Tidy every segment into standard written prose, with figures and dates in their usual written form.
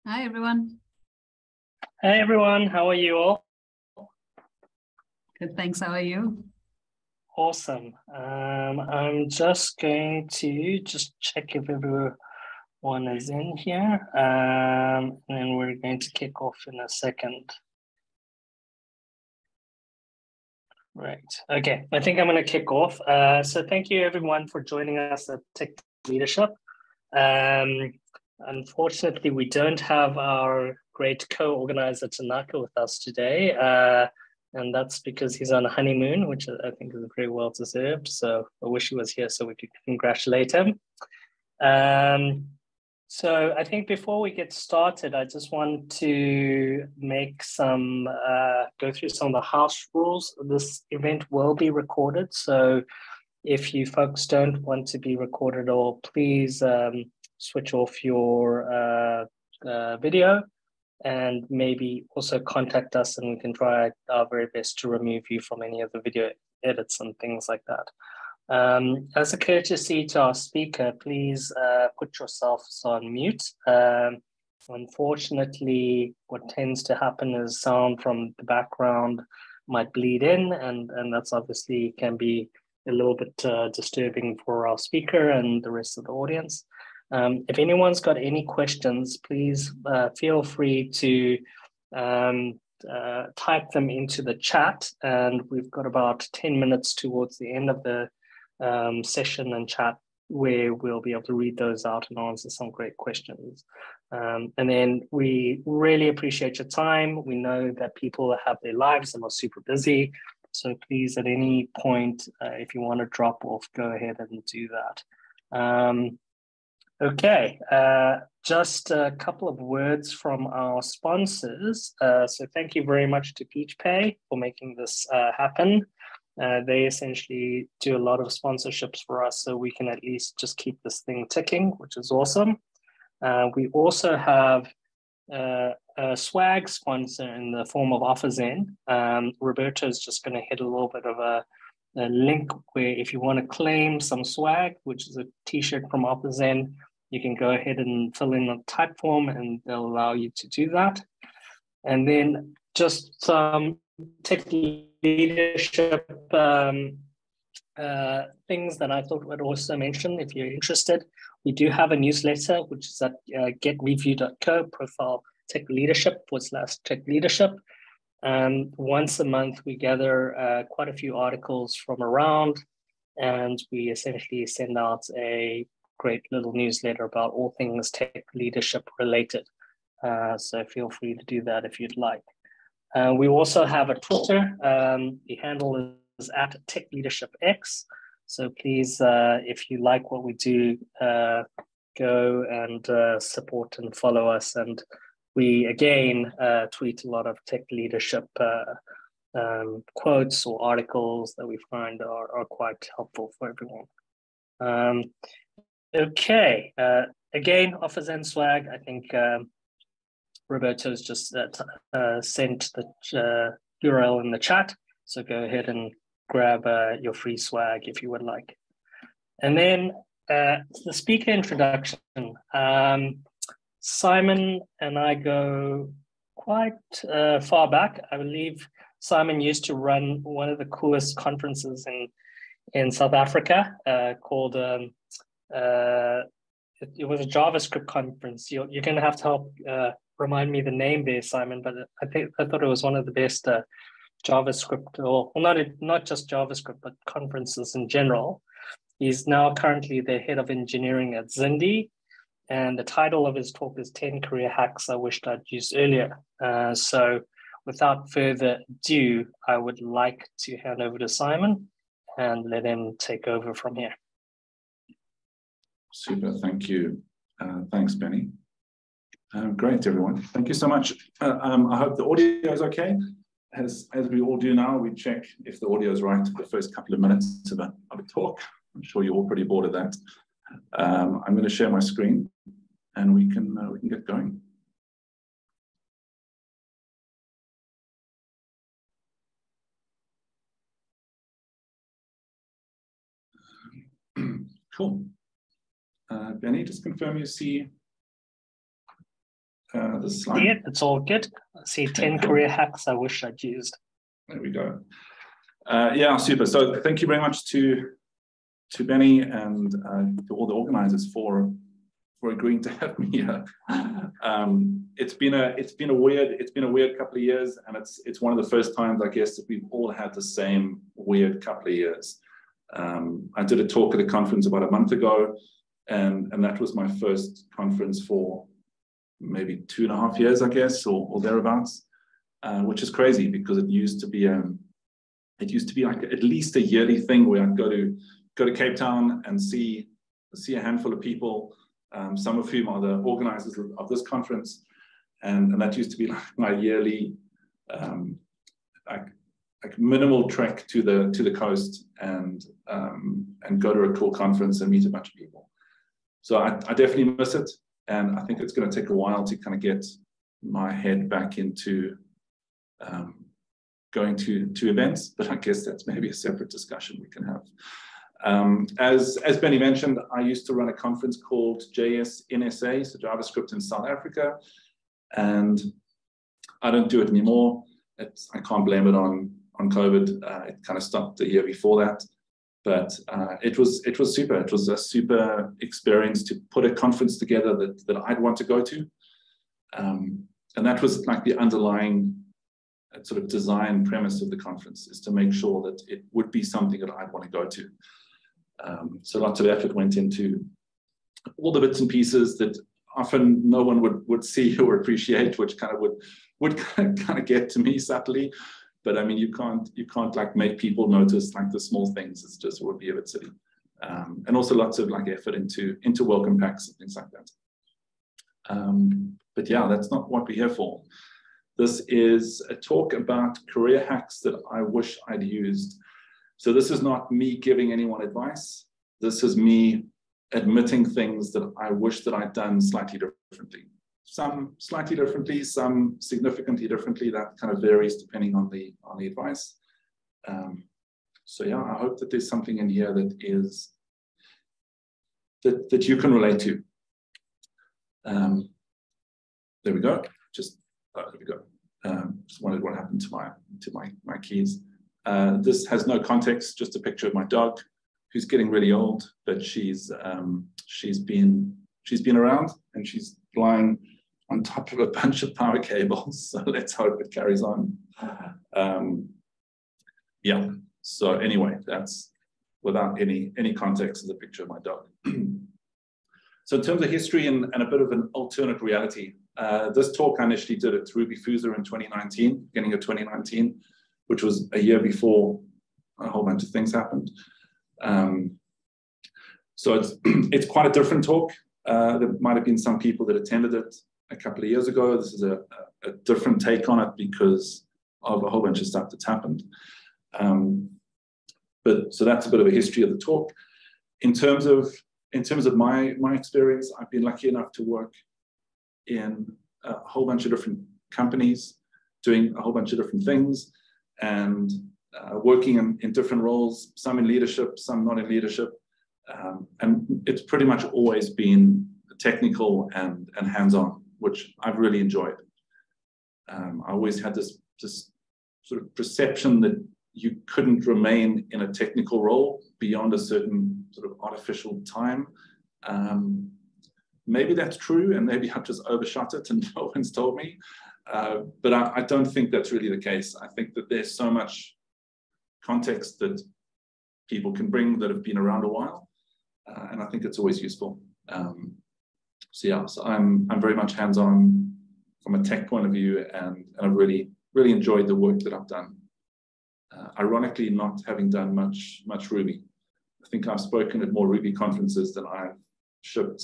Hi, everyone. Hey, everyone. How are you all? Good, thanks. How are you? Awesome. I'm just going to check if everyone is in here. And then we're going to kick off in a second. Right. Okay. I think I'm going to kick off. So thank you, everyone, for joining us at Tech Leadership. Unfortunately, we don't have our great co-organizer Tanaka with us today, and that's because he's on a honeymoon, which I think is very well deserved. So I wish he was here so we could congratulate him. So I think before we get started, I just want to make go through some of the house rules. This event will be recorded, so if you folks don't want to be recorded, or please switch off your video, and maybe also contact us and we can try our very best to remove you from any of the video edits and things like that. As a courtesy to our speaker, please put yourselves on mute. Unfortunately, what tends to happen is sound from the background might bleed in, and that's obviously can be a little bit disturbing for our speaker and the rest of the audience. If anyone's got any questions, please feel free to type them into the chat, and we've got about 10 minutes towards the end of the session and chat where we'll be able to read those out and answer some great questions. And then we really appreciate your time. We know that people have their lives and are super busy. So please, at any point, if you want to drop off, go ahead and do that. Okay, just a couple of words from our sponsors. So thank you very much to PeachPay for making this happen. They essentially do a lot of sponsorships for us so we can at least just keep this thing ticking, which is awesome. We also have a swag sponsor in the form of OfferZen. Roberto is just going to hit a little bit of a link where if you want to claim some swag, which is a t-shirt from OfferZen, you can go ahead and fill in a type form and they'll allow you to do that. And then just some tech leadership things that I thought would also mention if you're interested. We do have a newsletter, which is at getreview.co, profile tech leadership /tech leadership. Once a month, we gather quite a few articles from around, and we essentially send out a great little newsletter about all things tech leadership related. So feel free to do that if you'd like. We also have a Twitter. The handle is at TechLeadershipX. So please, if you like what we do, go and support and follow us. And we, again, tweet a lot of tech leadership quotes or articles that we find are quite helpful for everyone. Okay, again, OfferZen swag. I think Roberto's just sent the URL in the chat. So go ahead and grab your free swag if you would like. And then the speaker introduction. Simon and I go quite far back. I believe Simon used to run one of the coolest conferences in South Africa called, it was a JavaScript conference. You're going to have to help remind me the name there, Simon, but I thought it was one of the best JavaScript, or not just JavaScript, but conferences in general. He's now currently the head of engineering at Zindi, and the title of his talk is 10 Career Hacks I Wished I'd Used Earlier. So without further ado, I would like to hand over to Simon and let him take over from here. Super, thank you. Thanks, Benny. Great, everyone. Thank you so much. I hope the audio is okay. As we all do now, we check if the audio is right for the first couple of minutes of a talk. I'm sure you're all pretty bored of that. I'm going to share my screen, and we can get going. Cool. Benny, just confirm you see the slide? Yeah, it's all good. I see 10 career hacks I wish I'd used. There we go. Yeah, super. So thank you very much to Benny and to all the organizers for agreeing to have me here. It's been a weird couple of years, and it's one of the first times, I guess, that we've all had the same weird couple of years. I did a talk at a conference about a month ago, and that was my first conference for maybe 2.5 years, I guess, or thereabouts, which is crazy because it used to be like at least a yearly thing where I'd go to Cape Town and see a handful of people, some of whom are the organizers of this conference, and that used to be like my yearly like minimal trek to the coast and go to a cool conference and meet a bunch of people. So I definitely miss it, and I think it's going to take a while to kind of get my head back into going to events, but I guess that's maybe a separate discussion we can have. As Benny mentioned, I used to run a conference called JS NSA, so JavaScript in South Africa, and I don't do it anymore. I can't blame it on COVID. It kind of stopped the year before that, but it was super. It was a super experience to put a conference together that I'd want to go to, and that was like the underlying sort of design premise of the conference, is to make sure that it would be something that I'd want to go to. So lots of effort went into all the bits and pieces that often no one would see or appreciate, which kind of would kind of get to me subtly. But I mean, you can't like make people notice like the small things. It's just would be a bit silly. And also lots of like effort into welcome packs and things like that. But yeah, that's not what we're here for. This is a talk about career hacks that I wish I'd used. So this is not me giving anyone advice. This is me admitting things that I wish that I'd done slightly differently. Some slightly differently, some significantly differently. That kind of varies depending on the advice. So yeah, I hope that there's something in here that is that you can relate to. There we go. There we go. Just wondered what happened to my keys. This has no context, just a picture of my dog, who's getting really old, but she's been around, and she's lying on top of a bunch of power cables. So let's hope it carries on. Yeah. So anyway, that's without any context, is a picture of my dog. So in terms of history and a bit of an alternate reality, this talk I initially did at Ruby Foozer in 2019, beginning of 2019, which was a year before a whole bunch of things happened. So it's quite a different talk. There might have been some people that attended it a couple of years ago. This is a different take on it because of a whole bunch of stuff that's happened. But so that's a bit of a history of the talk. In terms of my experience, I've been lucky enough to work in a whole bunch of different companies, doing a whole bunch of different things, and working in different roles, some in leadership, some not in leadership. And it's pretty much always been technical and hands-on, which I've really enjoyed. I always had this sort of perception that you couldn't remain in a technical role beyond a certain sort of artificial time. Maybe that's true, and maybe I've just overshot it and no one's told me. But I don't think that's really the case. I think that there's so much context that people can bring that have been around a while, and I think it's always useful. So yeah, so I'm very much hands-on from a tech point of view, and I've really enjoyed the work that I've done. Ironically, not having done much Ruby. I think I've spoken at more Ruby conferences than I've shipped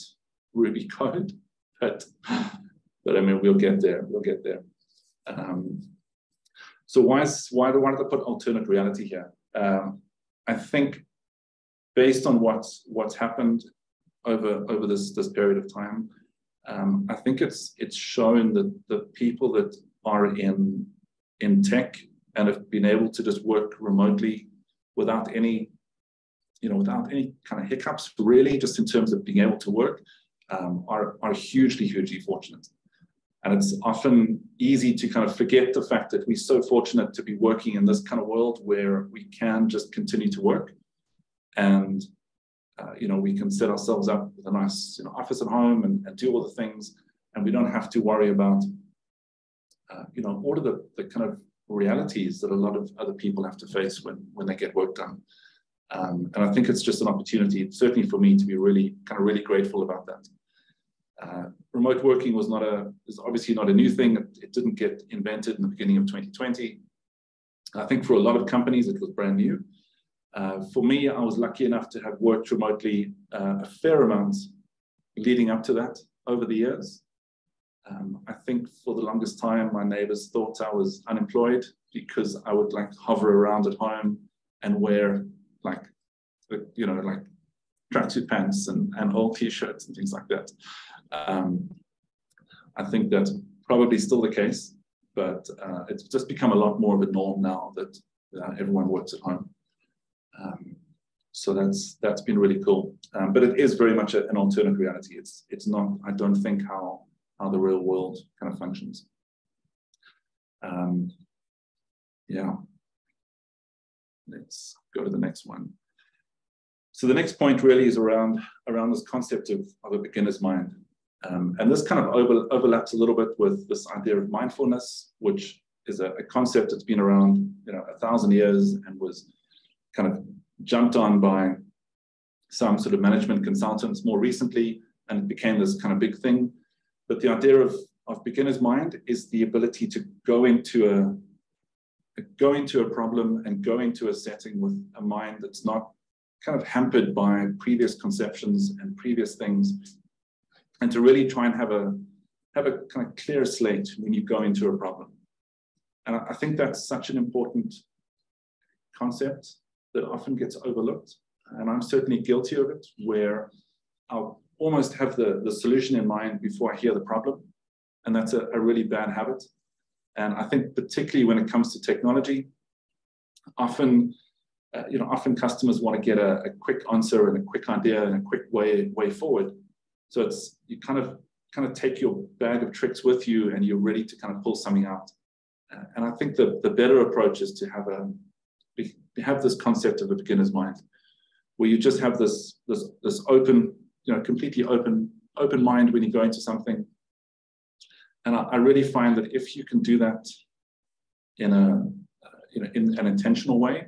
Ruby code, but I mean, we'll get there. So why did I put alternate reality here? I think based on what's happened over this period of time, I think it's shown that the people that are in tech and have been able to just work remotely without any kind of hiccups, really, just in terms of being able to work, are hugely fortunate. And it's often easy to kind of forget the fact that we're so fortunate to be working in this kind of world where we can just continue to work. And, we can set ourselves up with a nice office at home and do all the things. And we don't have to worry about, all of the kind of realities that a lot of other people have to face when they get work done. And I think it's just an opportunity, certainly for me, to be really grateful about that. Remote working is obviously not a new thing. It didn't get invented in the beginning of 2020. I think for a lot of companies, it was brand new. For me, I was lucky enough to have worked remotely a fair amount leading up to that over the years. I think for the longest time, my neighbors thought I was unemployed because I would hover around at home and wear tracksuit pants and old t-shirts and things like that. I think that's probably still the case, but it's just become a lot more of a norm now that everyone works at home. So that's been really cool. But it is very much an alternate reality. It's not, I don't think, how the real world kind of functions. Yeah. Let's go to the next one. So the next point really is around this concept of a beginner's mind. And this kind of overlaps a little bit with this idea of mindfulness, which is a concept that's been around 1,000 years and was kind of jumped on by some sort of management consultants more recently, and it became this kind of big thing. But the idea of beginner's mind is the ability to go into a problem and go into a setting with a mind that's not kind of hampered by previous conceptions and previous things, and to really try and have a kind of clear slate when you go into a problem. And I think that's such an important concept that often gets overlooked. And I'm certainly guilty of it, where I'll almost have the solution in mind before I hear the problem. And that's a really bad habit. And I think particularly when it comes to technology, often customers want to get a quick answer and a quick idea and a quick way forward. So you kind of take your bag of tricks with you and you're ready to kind of pull something out. And I think the better approach is to have this concept of a beginner's mind, where you just have this open, completely open mind when you go into something. And I really find that if you can do that in an intentional way,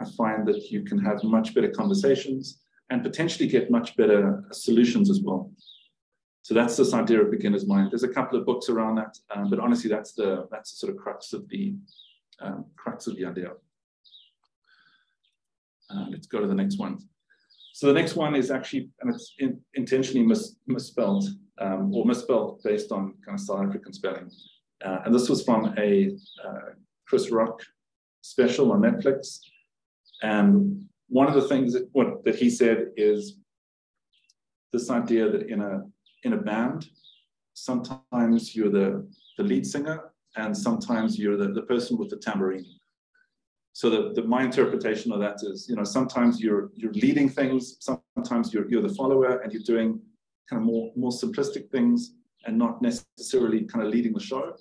I find that you can have much better conversations and potentially get much better solutions as well. So that's this idea of beginner's mind. There's a couple of books around that, but honestly, that's the sort of crux of the idea. Let's go to the next one. So the next one is actually, and it's intentionally misspelled, or misspelled based on kind of South African spelling. And this was from a Chris Rock special on Netflix. And one of the things that he said is this idea that in a band, sometimes you're the lead singer and sometimes you're the person with the tambourine. So my interpretation of that is, sometimes you're leading things, sometimes you're the follower and you're doing kind of more simplistic things and not necessarily kind of leading the show.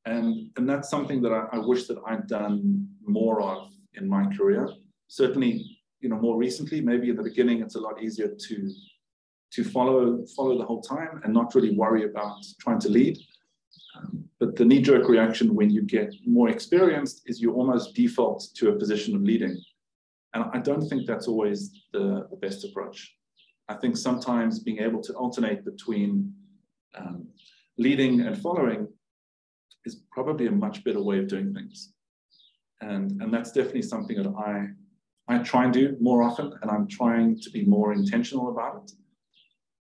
And that's something that I wish that I'd done more of in my career. Certainly, more recently, maybe in the beginning, it's a lot easier to follow the whole time and not really worry about trying to lead. But the knee-jerk reaction when you get more experienced is you almost default to a position of leading. And I don't think that's always the best approach. I think sometimes being able to alternate between leading and following is probably a much better way of doing things. And that's definitely something that I try and do more often, and I'm trying to be more intentional about it.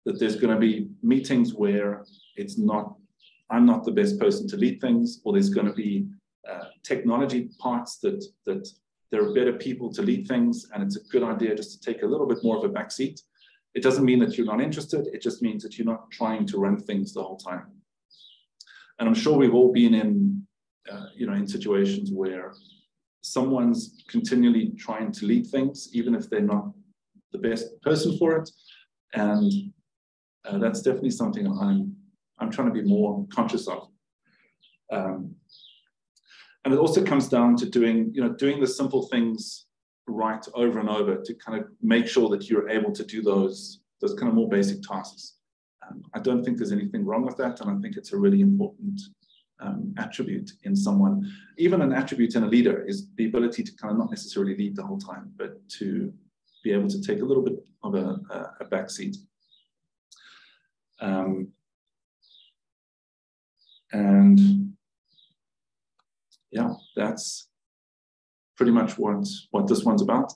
That there's going to be meetings where I'm not the best person to lead things, or there's going to be technology parts that there are better people to lead things, and it's a good idea just to take a little bit more of a back seat. It doesn't mean that you're not interested, it just means that you're not trying to run things the whole time. And I'm sure we've all been in situations where someone's continually trying to lead things, even if they're not the best person for it. And that's definitely something I'm trying to be more conscious of. And it also comes down to doing the simple things right over and over to kind of make sure that you're able to do those kind of more basic tasks. I don't think there's anything wrong with that, and I think it's a really important attribute in someone. Even an attribute in a leader is the ability to kind of not necessarily lead the whole time, but to be able to take a little bit of a backseat. And yeah, that's pretty much what this one's about.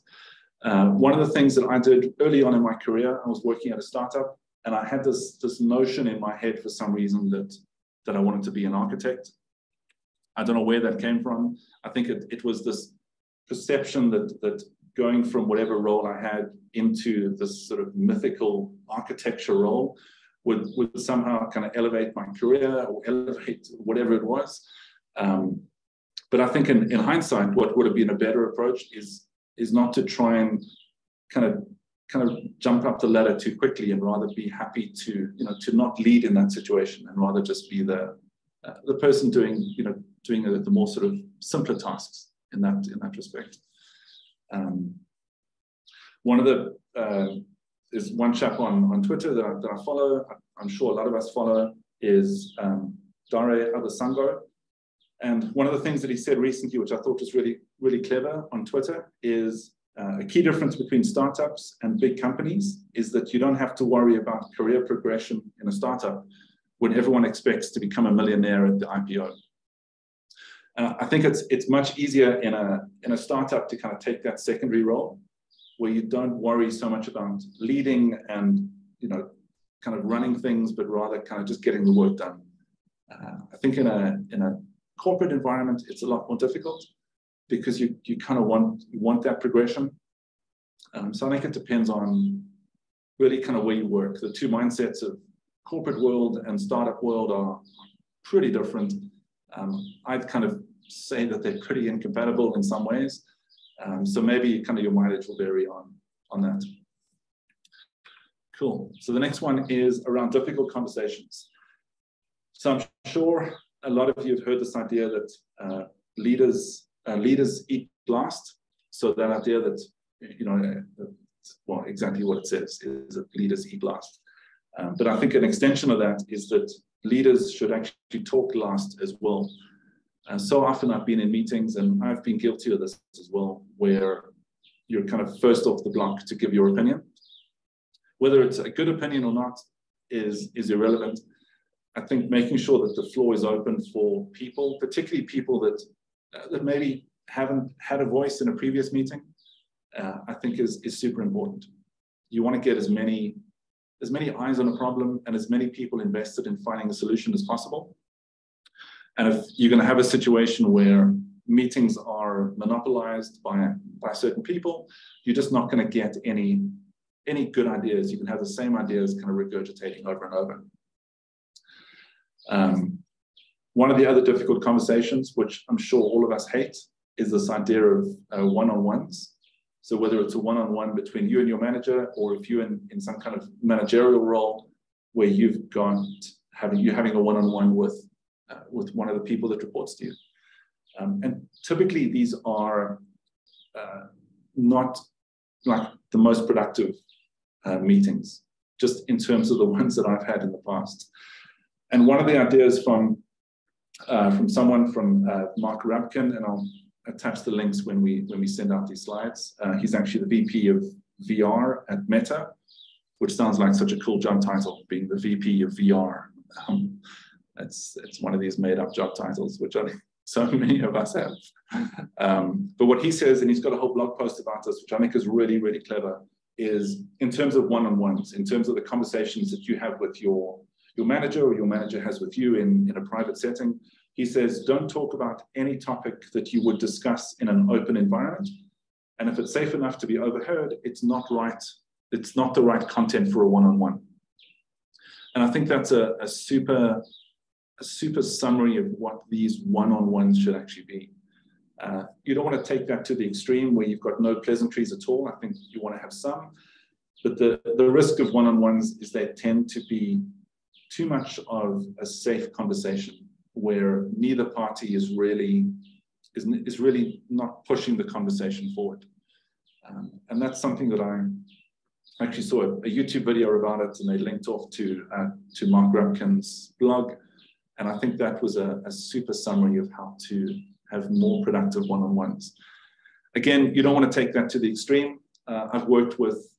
One of the things that I did early on in my career, I was working at a startup, and I had this notion in my head for some reason that I wanted to be an architect. I don't know where that came from. I think it was this perception that going from whatever role I had into this sort of mythical architecture role would somehow kind of elevate my career or elevate whatever it was. But I think in hindsight, what would have been a better approach is not to try and kind of jump up the ladder too quickly, and rather be happy to not lead in that situation, and rather just be the person doing the more sort of simpler tasks in that respect. One of the is one chap on Twitter that I follow. I'm sure a lot of us follow, is Dare Adesango. And one of the things that he said recently, which I thought was really, really clever on Twitter, is a key difference between startups and big companies is that you don't have to worry about career progression in a startup when everyone expects to become a millionaire at the IPO. I think it's much easier in a startup to kind of take that secondary role, where you don't worry so much about leading and kind of running things, but rather kind of just getting the work done. I think in a corporate environment, it's a lot more difficult because you kind of want that progression. So I think it depends on really kind of where you work. The two mindsets of corporate world and startup world are pretty different. I'd kind of say that they're pretty incompatible in some ways. So maybe kind of your mileage will vary on that. Cool. So the next one is around difficult conversations. So I'm sure a lot of you have heard this idea that leaders eat last. So that idea that, well, exactly what it says is that leaders eat last. But I think an extension of that is that leaders should actually talk last as well. So often I've been in meetings, and I've been guilty of this as well, where you're kind of first off the block to give your opinion. Whether it's a good opinion or not is irrelevant. I think making sure that the floor is open for people, particularly people that maybe haven't had a voice in a previous meeting, I think is super important. You want to get as many eyes on a problem and as many people invested in finding a solution as possible. And if you're going to have a situation where meetings are monopolized by certain people, you're just not going to get any good ideas. You can have the same ideas kind of regurgitating over and over. One of the other difficult conversations, which I'm sure all of us hate, is this idea of one-on-ones. So whether it's a one-on-one between you and your manager, or if you're in some kind of managerial role where you're having a one-on-one with one of the people that reports to you. And typically these are not like the most productive meetings, just in terms of the ones that I've had in the past. And one of the ideas from someone from Mark Rabkin, and I'll attach the links when we send out these slides. He's actually the VP of VR at Meta, which sounds like such a cool job title, being the VP of VR. It's one of these made up job titles, which I think so many of us have. But what he says, and he's got a whole blog post about this, which I think is really, really clever, is in terms of one-on-ones, in terms of the conversations that you have with your manager, or your manager has with you in a private setting. He says, don't talk about any topic that you would discuss in an open environment. And if it's safe enough to be overheard, it's not right. It's not the right content for a one-on-one. And I think that's a super summary of what these one-on-ones should actually be. You don't want to take that to the extreme where you've got no pleasantries at all. I think you want to have some. But the risk of one-on-ones is they tend to be too much of a safe conversation where neither party is really not pushing the conversation forward. And that's something that I actually saw a YouTube video about it, and they linked off to Mark Rapkin's blog. And I think that was a super summary of how to have more productive one-on-ones. Again, you don't want to take that to the extreme. I've worked with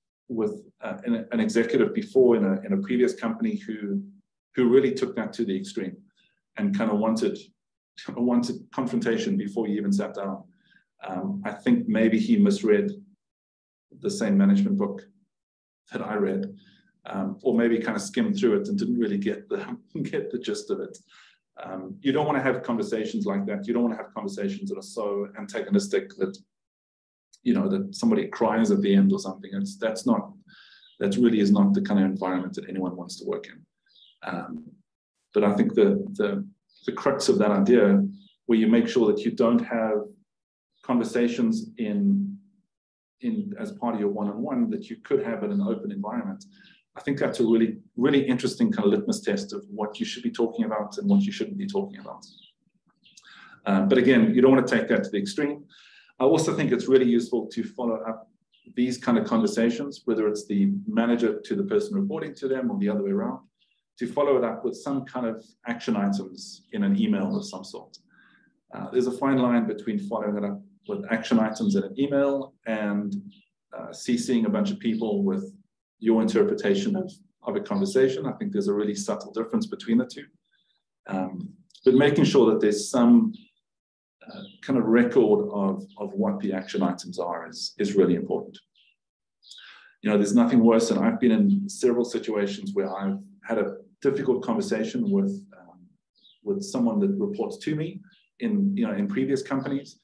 an executive before in a previous company who really took that to the extreme and kind of wanted confrontation before he even sat down. I think maybe he misread the same management book that I read, or maybe kind of skimmed through it and didn't really get the gist of it. You don't want to have conversations like that. You don't want to have conversations that are so antagonistic that, you know, that somebody cries at the end or something. That really is not the kind of environment that anyone wants to work in. But I think the crux of that idea, where you make sure that you don't have conversations in as part of your one-on-one that you could have in an open environment, I think that's a really, really interesting kind of litmus test of what you should be talking about and what you shouldn't be talking about. But again, you don't want to take that to the extreme. I also think it's really useful to follow up these kind of conversations, whether it's the manager to the person reporting to them or the other way around, to follow it up with some kind of action items in an email of some sort. There's a fine line between following it up with action items in an email and CCing a bunch of people with your interpretation of a conversation. I think there's a really subtle difference between the two. But making sure that there's some kind of record of what the action items are is really important. You know, there's nothing worse, and I've been in several situations where I've had a difficult conversation with someone that reports to me in previous companies.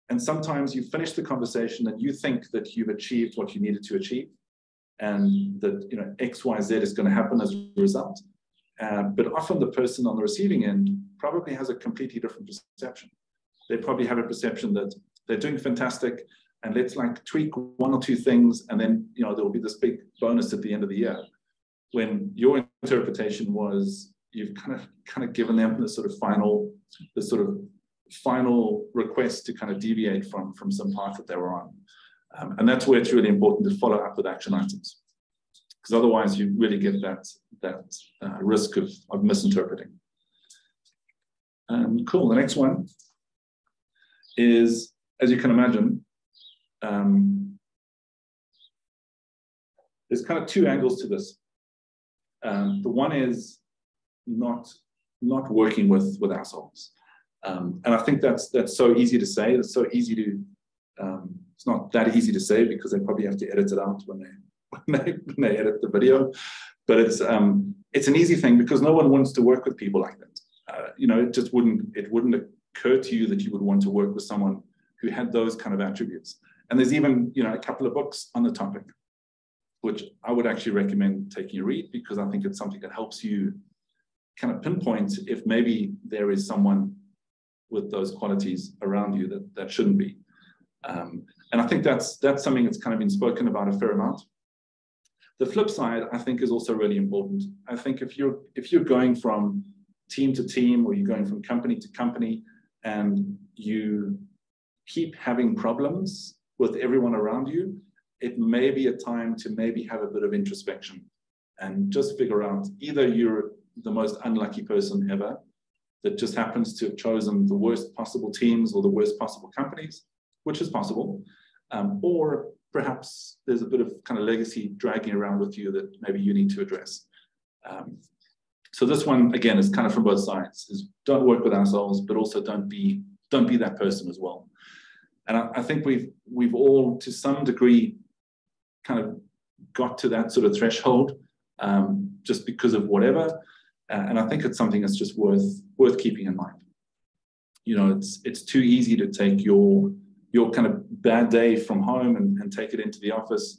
And sometimes you finish the conversation and you think that you've achieved what you needed to achieve, and that, you know, X, Y, Z is going to happen as a result. But often the person on the receiving end probably has a completely different perception. They probably have a perception that they're doing fantastic, and let's like tweak one or two things, and then, you know, there will be this big bonus at the end of the year. When your interpretation was you've kind of given them the sort of final request to kind of deviate from some path that they were on. And that's where it's really important to follow up with action items, because otherwise you really get that risk of misinterpreting. Cool. The next one is, as you can imagine, there's kind of two angles to this. The one is not working with assholes. And I think that's so easy to say. It's so easy to, it's not that easy to say because they probably have to edit it out when they edit the video. But it's an easy thing because no one wants to work with people like that. You know, it wouldn't occur to you that you would want to work with someone who had those kind of attributes. And there's even, you know, a couple of books on the topic, which I would actually recommend taking a read, because I think it's something that helps you kind of pinpoint if maybe there is someone with those qualities around you that shouldn't be. And I think that's something that's kind of been spoken about a fair amount. The flip side, I think, is also really important. I think if you're going from team to team, or you're going from company to company, and you keep having problems with everyone around you, it may be a time to maybe have a bit of introspection and just figure out, either you're the most unlucky person ever that just happens to have chosen the worst possible teams or the worst possible companies, which is possible, or perhaps there's a bit of kind of legacy dragging around with you that maybe you need to address. So this one, again, is kind of from both sides, is don't work with assholes, but also don't be that person as well. And I think we've all, to some degree, kind of got to that sort of threshold just because of whatever. And I think it's something that's just worth keeping in mind. You know, it's too easy to take your kind of bad day from home and take it into the office.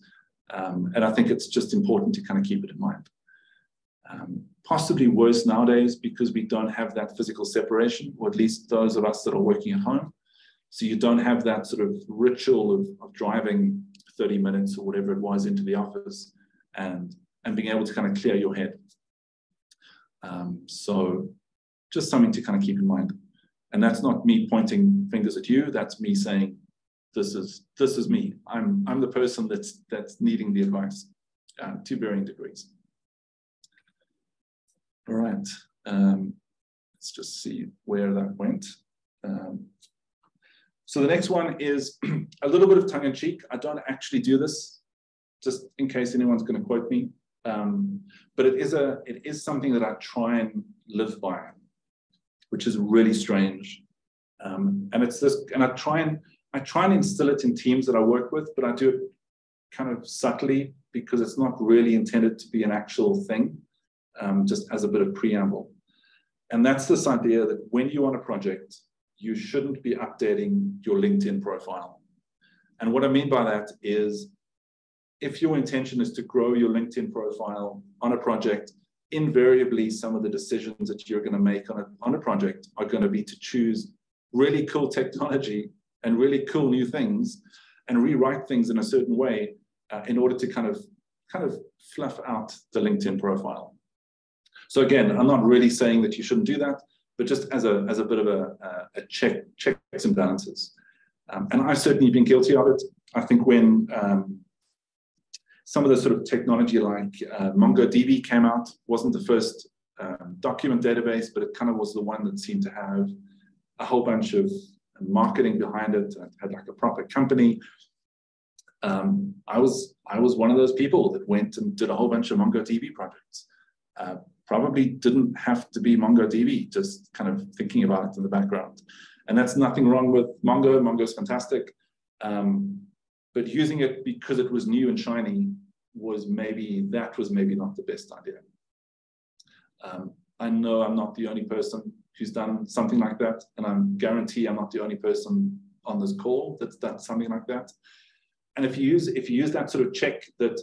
And I think it's just important to kind of keep it in mind. Possibly worse nowadays because we don't have that physical separation, or at least those of us that are working at home. So you don't have that sort of ritual of driving 30 minutes or whatever it was into the office and being able to kind of clear your head. So just something to kind of keep in mind. And that's not me pointing fingers at you. That's me saying, this is me. I'm the person that's needing the advice to varying degrees. All right. Let's just see where that went. So the next one is a little bit of tongue-in-cheek. I don't actually do this, just in case anyone's going to quote me. But it is something that I try and live by, which is really strange. And it's this, and I try and instill it in teams that I work with, but I do it kind of subtly because it's not really intended to be an actual thing, just as a bit of preamble. And that's this idea that when you're on a project, you shouldn't be updating your LinkedIn profile. And what I mean by that is, if your intention is to grow your LinkedIn profile on a project, invariably some of the decisions that you're going to make on a project are going to be to choose really cool technology and really cool new things and rewrite things in a certain way in order to kind of fluff out the LinkedIn profile. So again, I'm not really saying that you shouldn't do that, but just as a bit of a checks and balances. And I've certainly been guilty of it. I think when some of the sort of technology like MongoDB came out, wasn't the first document database, but it kind of was the one that seemed to have a whole bunch of marketing behind it. It had like a proper company. I was one of those people that went and did a whole bunch of MongoDB projects. Probably didn't have to be MongoDB, just kind of thinking about it in the background. And that's nothing wrong with Mongo. Mongo's fantastic. But using it because it was new and shiny was maybe not the best idea. I know I'm not the only person who's done something like that, and I guarantee I'm not the only person on this call that's done something like that. And if you use that sort of check, that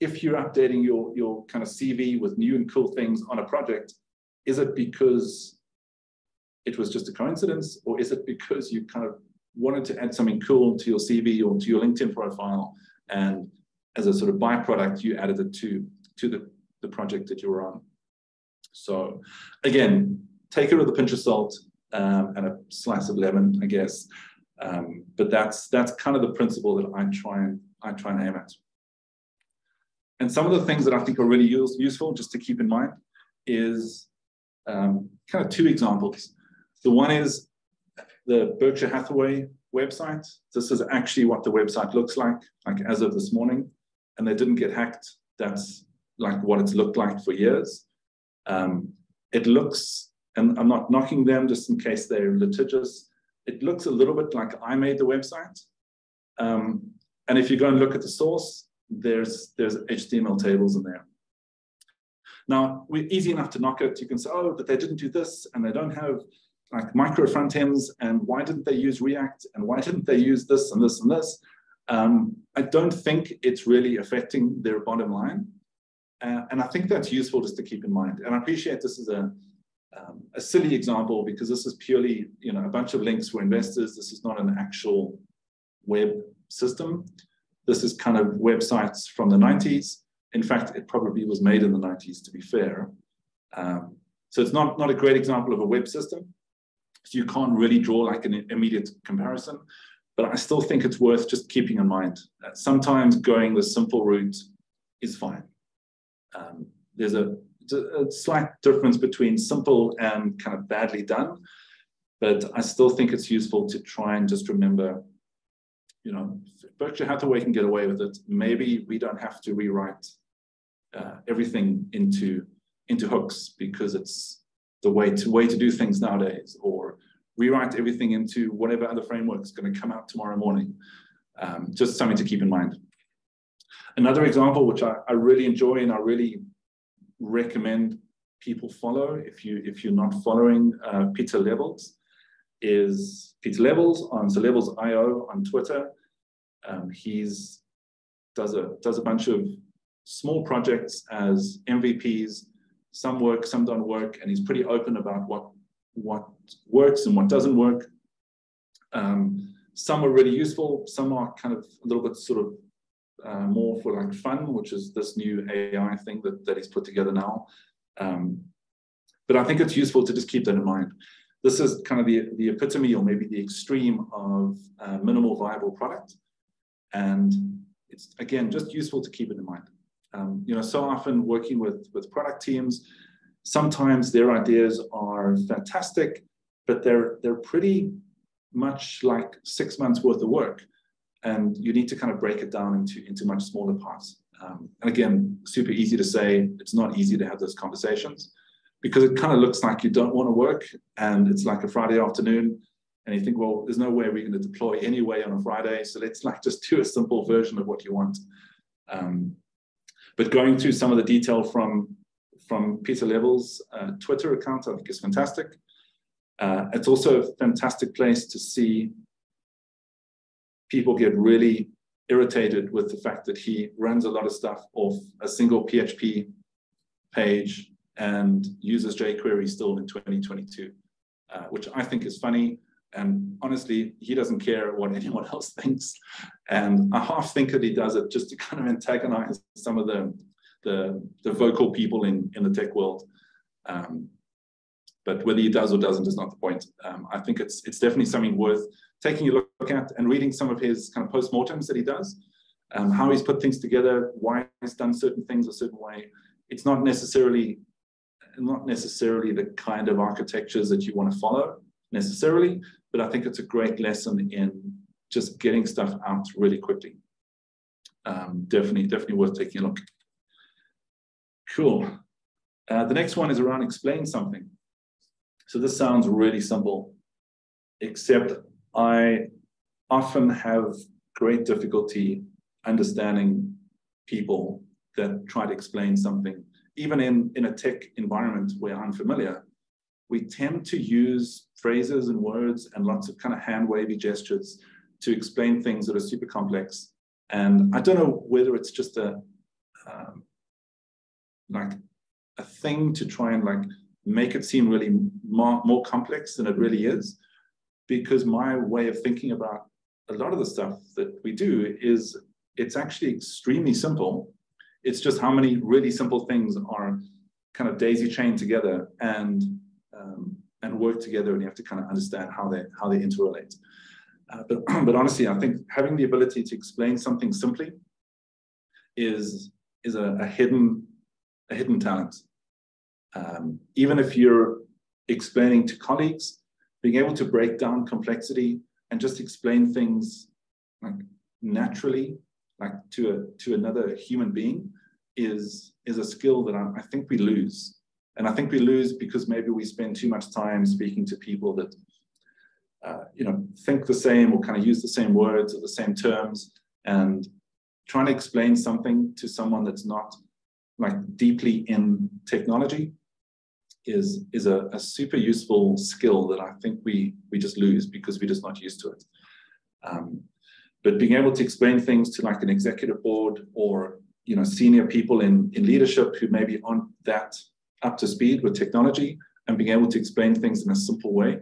if you're updating your kind of CV with new and cool things on a project, is it because it was just a coincidence, or is it because you kind of wanted to add something cool to your CV or to your LinkedIn profile, and as a sort of byproduct, you added it to the project that you were on? So again, take it with a pinch of salt and a slice of lemon, I guess. But that's kind of the principle that I try and aim at. And some of the things that I think are really useful just to keep in mind is kind of two examples. The one is the Berkshire Hathaway website. This is actually what the website looks like as of this morning, and they didn't get hacked. That's like what it's looked like for years. It looks, and I'm not knocking them just in case they're litigious, it looks a little bit like I made the website. And if you go and look at the source, there's HTML tables in there. Now, we're easy enough to knock it. You can say, oh, but they didn't do this, and they don't have like micro front ends, and why didn't they use React, and why didn't they use this and this and this? I don't think it's really affecting their bottom line. And I think that's useful just to keep in mind. And I appreciate this is a silly example, because this is purely, a bunch of links for investors. This is not an actual web system. This is kind of websites from the 90s. In fact, it probably was made in the 90s, to be fair. So it's not a great example of a web system. So you can't really draw like an immediate comparison, but I still think it's worth just keeping in mind. Sometimes going the simple route is fine. There's a slight difference between simple and kind of badly done, but I still think it's useful to try and just remember, Berkshire Hathaway can get away with it. Maybe we don't have to rewrite everything into hooks, because it's the way to do things nowadays, or rewrite everything into whatever other framework is going to come out tomorrow morning. Just something to keep in mind. Another example, which I really enjoy and I really recommend people follow, if you're not following Peter Levels, is Peter Levels on Levels.io on Twitter. He's does a bunch of small projects as MVPs. Some work, some don't work, and he's pretty open about what works and what doesn't work. Some are really useful. Some are kind of a little bit sort of more for like fun, which is this new AI thing that he's put together now. But I think it's useful to just keep that in mind. This is kind of the epitome, or maybe the extreme, of minimal viable product. And it's, again, just useful to keep it in mind. So often working with product teams, sometimes their ideas are fantastic, but they're pretty much like 6 months worth of work. And you need to kind of break it down into much smaller parts. And again, super easy to say, it's not easy to have those conversations, because it kind of looks like you don't want to work, and it's like a Friday afternoon, and you think, well, there's no way we're going to deploy anyway on a Friday, so let's just do a simple version of what you want. But going through some of the detail from Peter Level's Twitter account, I think is fantastic. It's also a fantastic place to see people get really irritated with the fact that he runs a lot of stuff off a single PHP page and uses jQuery still in 2022, which I think is funny. And honestly, he doesn't care what anyone else thinks. And I half think that he does it just to kind of antagonize some of the vocal people in the tech world. But whether he does or doesn't is not the point. I think it's definitely something worth taking a look at and reading some of his kind of postmortems that he does, how he's put things together, why he's done certain things a certain way. It's not necessarily the kind of architectures that you want to follow necessarily, but I think it's a great lesson in just getting stuff out really quickly. Definitely worth taking a look. Cool. The next one is around explain something. So this sounds really simple, except I often have great difficulty understanding people that try to explain something. Even in a tech environment where I'm familiar, we tend to use phrases and words and lots of kind of hand-wavy gestures to explain things that are super complex. And I don't know whether it's just like a thing to try and like make it seem really more complex than it really is, because my way of thinking about a lot of the stuff that we do is it's actually extremely simple. It's just how many really simple things are kind of daisy chained together and work together, and you have to kind of understand how they interrelate. But honestly, I think having the ability to explain something simply is a hidden talent. Even if you're explaining to colleagues, being able to break down complexity and just explain things like naturally, like to another human being, is a skill that I think we lose. And I think we lose because maybe we spend too much time speaking to people that think the same or kind of use the same words or the same terms, and trying to explain something to someone that's not like deeply in technology is a super useful skill that I think we just lose because we're just not used to it. But being able to explain things to like an executive board or senior people in leadership who maybe aren't that up to speed with technology, and being able to explain things in a simple way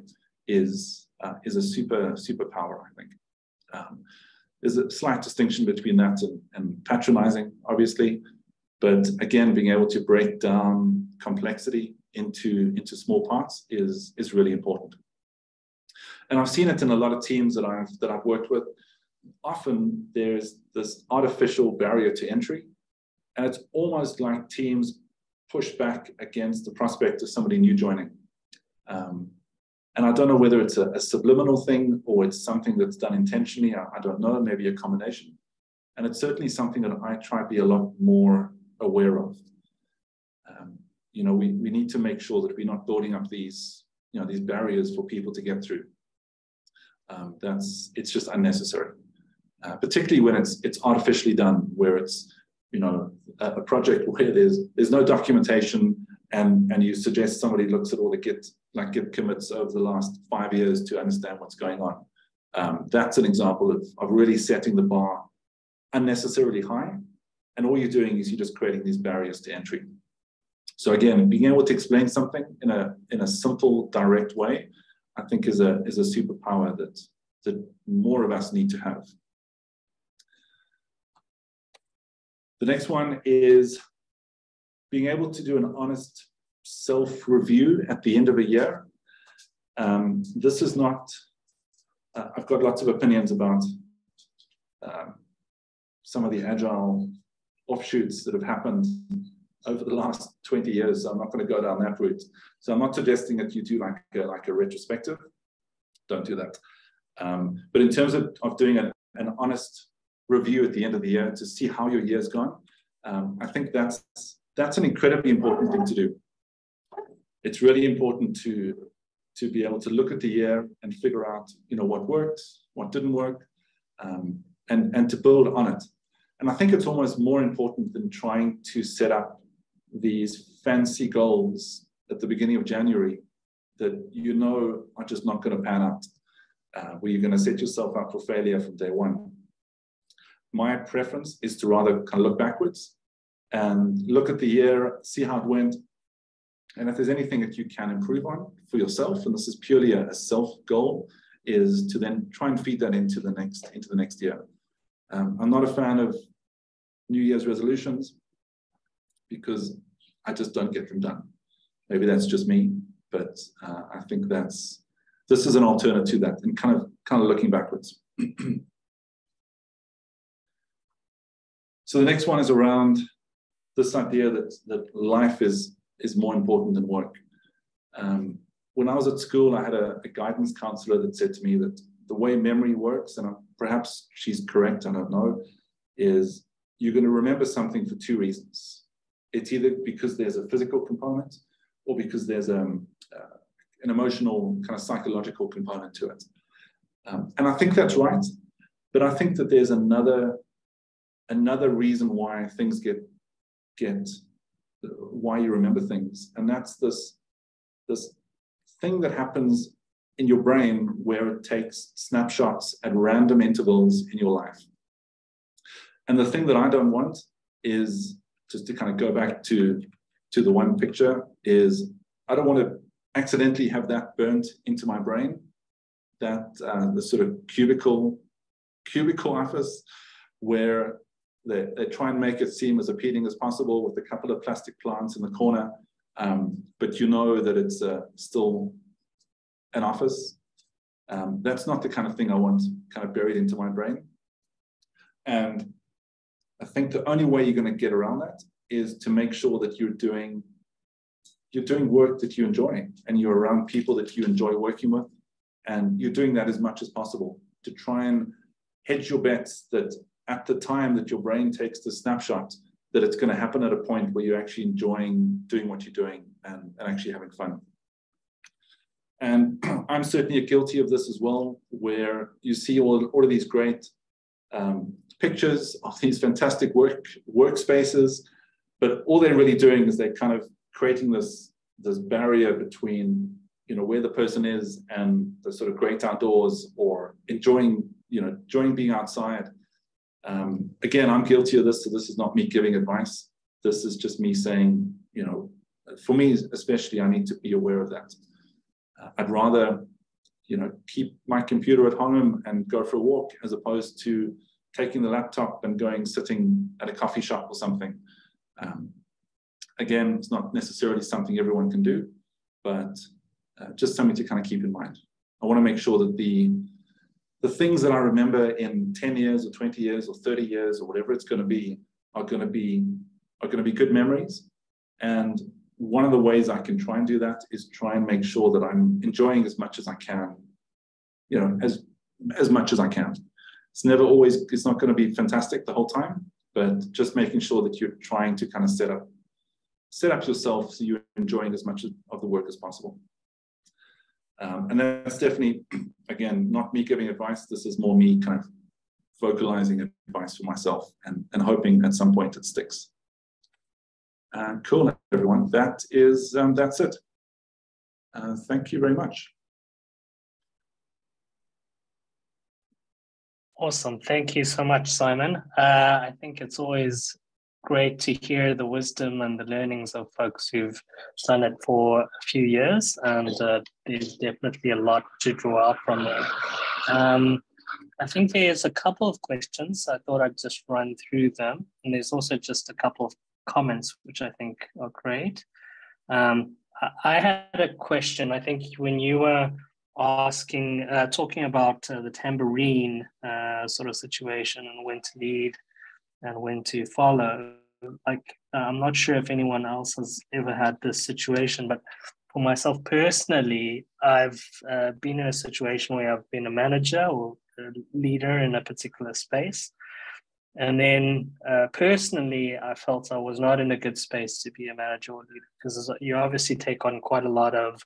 is a superpower, I think. There's a slight distinction between that and patronizing, obviously, but again, being able to break down complexity into small parts is really important. And I've seen it in a lot of teams that I've worked with. Often there's this artificial barrier to entry, and it's almost like teams push back against the prospect of somebody new joining. And I don't know whether it's a subliminal thing or it's something that's done intentionally. I don't know, maybe a combination. And it's certainly something that I try to be a lot more aware of. We need to make sure that we're not building up these barriers for people to get through. It's just unnecessary, particularly when it's artificially done, where it's a project where there's no documentation, and you suggest somebody looks at all the Git commits over the last 5 years to understand what's going on. That's an example of really setting the bar unnecessarily high, and all you're doing is you're just creating these barriers to entry. So again, being able to explain something in a simple, direct way, I think is a superpower that more of us need to have. The next one is being able to do an honest self-review at the end of a year. This is not, I've got lots of opinions about some of the agile offshoots that have happened over the last 20 years. So I'm not going to go down that route. So I'm not suggesting that you do like a retrospective. Don't do that. But in terms of doing an honest review at the end of the year to see how your year's gone, I think that's an incredibly important thing to do. It's really important to be able to look at the year and figure out, what worked, what didn't work, and to build on it. And I think it's almost more important than trying to set up these fancy goals at the beginning of January that are just not going to pan out, where you're going to set yourself up for failure from day one. My preference is to rather kind of look backwards and look at the year, see how it went, and if there's anything that you can improve on for yourself, and this is purely a self goal, is to then try and feed that into the next year. I'm not a fan of New Year's resolutions because I just don't get them done. Maybe that's just me, but I think this is an alternative to that, and kind of looking backwards. So the next one is around this idea that life is more important than work. When I was at school, I had a guidance counselor that said to me that the way memory works, and perhaps she's correct, I don't know, is you're going to remember something for two reasons. It's either because there's a physical component or because there's an emotional, kind of psychological component to it. And I think that's right, but I think that there's another reason why things why you remember things, and that's this thing that happens in your brain where it takes snapshots at random intervals in your life. And the thing that I don't want is, just to kind of go back to the one picture, is I don't want to accidentally have that burnt into my brain, that the sort of cubicle office where they try and make it seem as appealing as possible with a couple of plastic plants in the corner, but that it's still an office. That's not the kind of thing I want kind of buried into my brain. And I think the only way you're going to get around that is to make sure that you're doing work that you enjoy, and you're around people that you enjoy working with, and you're doing that as much as possible to try and hedge your bets that at the time that your brain takes the snapshot, that it's going to happen at a point where you're actually enjoying doing what you're doing and actually having fun. And I'm certainly guilty of this as well, where you see all of these great pictures of these fantastic workspaces, but all they're really doing is they're kind of creating this barrier between where the person is and the sort of great outdoors, or enjoying being outside. Again, I'm guilty of this, so this is not me giving advice. This is just me saying, for me especially, I need to be aware of that. I'd rather, keep my computer at home and go for a walk, as opposed to taking the laptop and sitting at a coffee shop or something. Again, it's not necessarily something everyone can do, but just something to kind of keep in mind. I want to make sure that the things that I remember in 10 years or 20 years or 30 years or whatever it's going to be are going to be good memories. And one of the ways I can try and do that is try and make sure that I'm enjoying as much as I can, as much as I can. It's not going to be fantastic the whole time, but just making sure that you're trying to kind of set up yourself so you're enjoying as much of the work as possible. And that's definitely, again, not me giving advice. This is more me kind of vocalizing advice for myself and hoping at some point it sticks. Cool, everyone. That's it. Thank you very much. Awesome. Thank you so much, Simon. I think it's always great to hear the wisdom and the learnings of folks who've done it for a few years, and there's definitely a lot to draw out from there. I think there's a couple of questions. I thought I'd just run through them, and there's also just a couple of comments which I think are great. I had a question. I think when you were talking about the tambourine sort of situation and when to lead and when to follow, I'm not sure if anyone else has ever had this situation, but for myself personally, I've been in a situation where I've been a manager or a leader in a particular space. And then personally, I felt I was not in a good space to be a manager or leader because you obviously take on quite a lot of,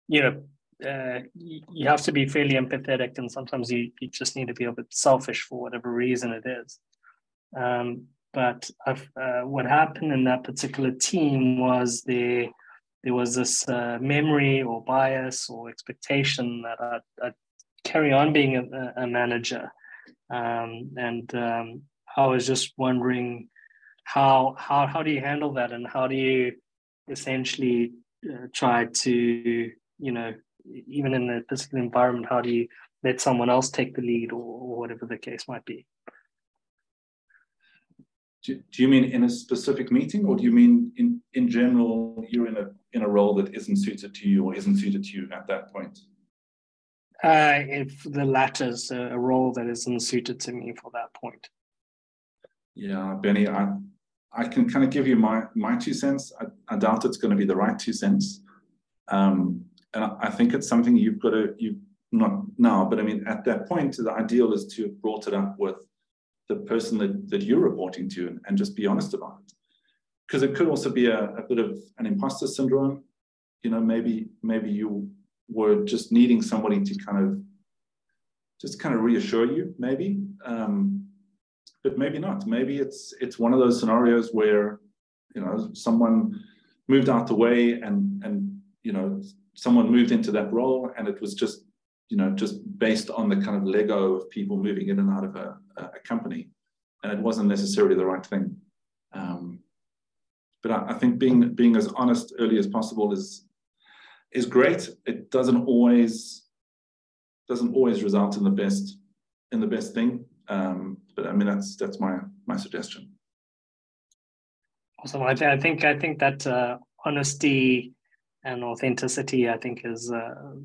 you have to be fairly empathetic, and sometimes you just need to be a bit selfish for whatever reason it is. But what happened in that particular team was there was this memory or bias or expectation that I'd carry on being a manager. I was just wondering how do you handle that, and how do you essentially try to, even in a particular environment, how do you let someone else take the lead or whatever the case might be? Do you mean in a specific meeting, or do you mean in general you're in a role that isn't suited to you or isn't suited to you at that point? If the latter is a role that isn't suited to me for that point. Yeah, Benny, I can kind of give you my 2 cents. I doubt it's going to be the right 2 cents. And I think it's something you've got to, not now, but I mean, at that point, the ideal is to have brought it up with the person that you're reporting to and just be honest about it. Because it could also be a bit of an imposter syndrome. Maybe you were just needing somebody to kind of reassure you, maybe. But maybe not. Maybe it's one of those scenarios where, someone moved out the way and someone moved into that role, and it was just based on the kind of Lego of people moving in and out of a company, and it wasn't necessarily the right thing. But I think being as honest early as possible is great. It doesn't always result in the best thing. But I mean, that's my suggestion. Awesome. I think that honesty and authenticity, I think, is a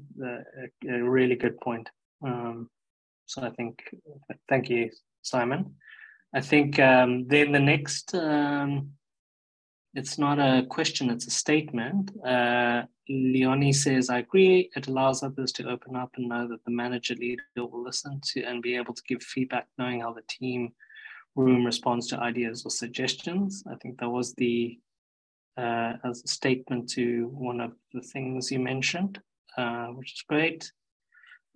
really good point. So I think, thank you, Simon. I think then the next, it's not a question, it's a statement. Leonie says, I agree. It allows others to open up and know that the manager leader will listen to and be able to give feedback, knowing how the team room responds to ideas or suggestions. I think that was as a statement to one of the things you mentioned, which is great.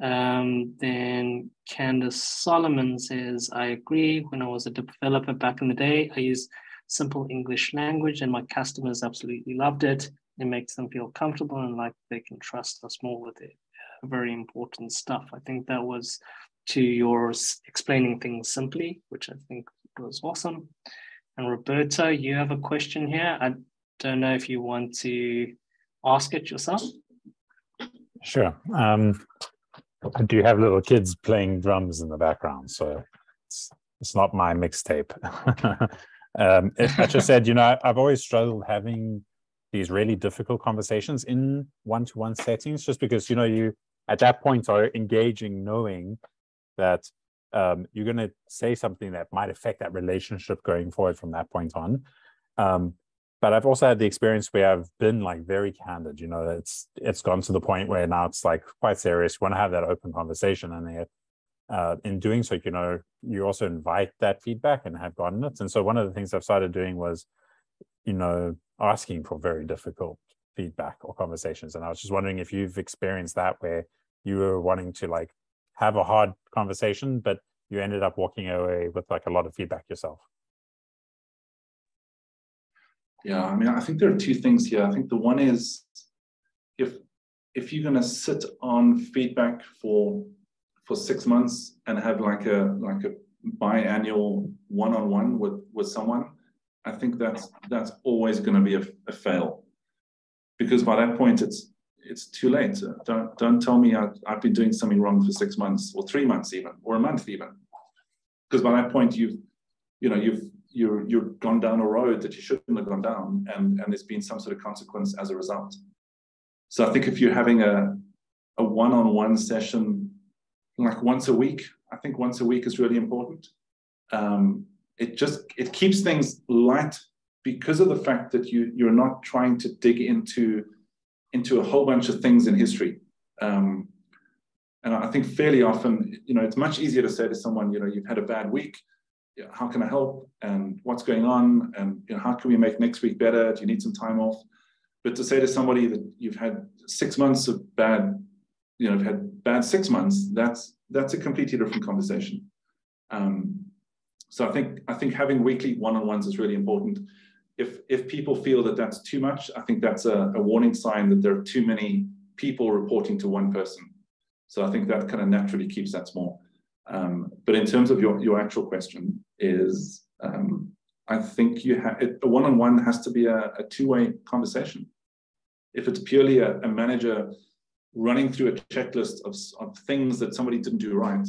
Then Candace Solomon says, I agree. When I was a developer back in the day, I used simple English language and my customers absolutely loved it. It makes them feel comfortable and like they can trust us more with it. Very important stuff. I think that was to yours explaining things simply, which I think was awesome. And Roberto, you have a question here. I don't know if you want to ask it yourself. Sure. I do have little kids playing drums in the background, so it's not my mixtape. I just said, I've always struggled having these really difficult conversations in one-to-one settings, just because, you at that point are engaging, knowing that you're going to say something that might affect that relationship going forward from that point on. But I've also had the experience where I've been like very candid, it's gone to the point where now it's like quite serious. You want to have that open conversation, and in doing so, you also invite that feedback and have gotten it. And so one of the things I've started doing was, asking for very difficult feedback or conversations. And I was just wondering if you've experienced that, where you were wanting to like have a hard conversation, but you ended up walking away with like a lot of feedback yourself. Yeah, I mean, I think there are two things here. I think the one is if you're going to sit on feedback for 6 months and have like a biannual one-on-one with someone, I think that's always going to be a fail, because by that point it's too late. Don't tell me I've been doing something wrong for 6 months or 3 months even, or a month even, because by that point you've you've gone down a road that you shouldn't have gone down, and there's been some sort of consequence as a result. So I think if you're having a one-on-one session, like once a week, I think once a week is really important. It keeps things light because of the fact that you're not trying to dig into a whole bunch of things in history. And I think fairly often, it's much easier to say to someone, you've had a bad week. How can I help? And what's going on? And how can we make next week better? Do you need some time off? But to say to somebody that you've had 6 months of bad, had bad 6 months, that's a completely different conversation. So I think having weekly one-on-ones is really important. If people feel that that's too much, I think that's a warning sign that there are too many people reporting to one person. So I think that kind of naturally keeps that small. But in terms of your actual question is, I think a one-on-one has to be a two-way conversation. If it's purely a manager running through a checklist of things that somebody didn't do right,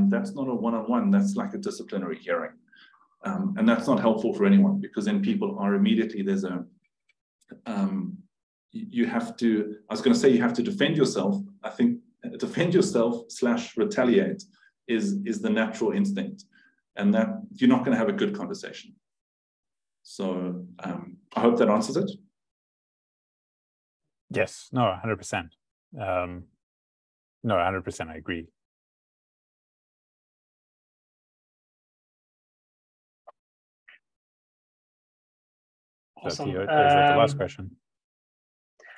that's not a one-on-one, that's like a disciplinary hearing. And that's not helpful for anyone, because then people are immediately, you have to defend yourself. I think defend yourself / retaliate is the natural instinct, and that you're not going to have a good conversation. So I hope that answers it. Yes, no, 100%. No, 100%, I agree. Awesome. So, Theo, is that the last question?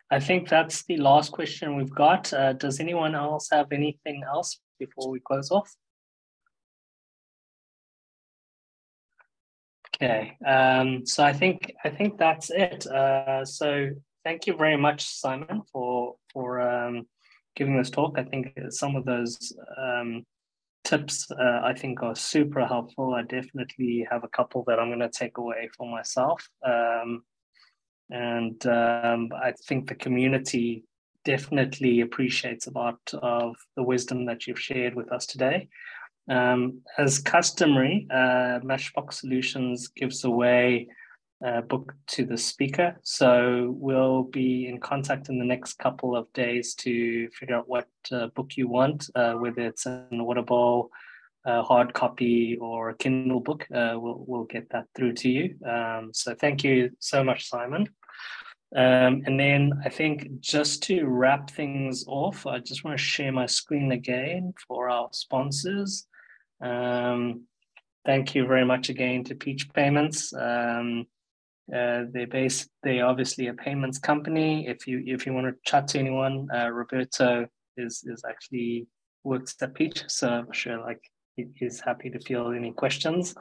I think that's the last question we've got. Does anyone else have anything else before we close off? Okay, so I think that's it. So thank you very much, Simon, for giving this talk. I think some of those tips I think are super helpful. I definitely have a couple that I'm going to take away for myself. And I think the community definitely appreciates a lot of the wisdom that you've shared with us today. As customary, Matchbox Solutions gives away a book to the speaker. So we'll be in contact in the next couple of days to figure out what book you want, whether it's an Audible, hard copy, or a Kindle book. We'll get that through to you. So thank you so much, Simon. And then I think just to wrap things off, I just want to share my screen again for our sponsors. Thank you very much again to Peach Payments. They're obviously a payments company. If you want to chat to anyone, Roberto is actually works at Peach, so I'm sure he's happy to field any questions.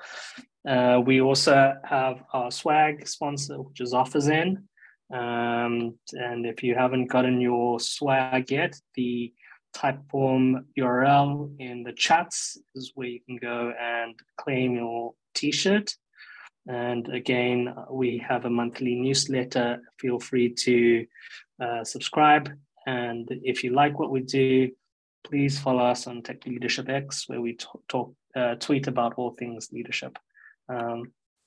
We also have our swag sponsor, which is OfferZen. And if you haven't gotten your swag yet, the Typeform URL in the chats is where you can go and claim your t-shirt. And again, we have a monthly newsletter. Feel free to subscribe. And if you like what we do, please follow us on Tech Leadership X, where we tweet about all things leadership.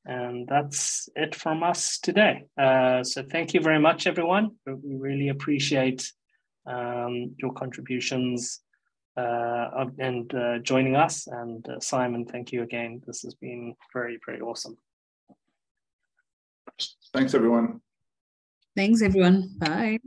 And that's it from us today. So thank you very much, everyone. We really appreciate your contributions and joining us. And Simon, thank you again. This has been very, very awesome. Thanks, everyone. Thanks, everyone. Bye.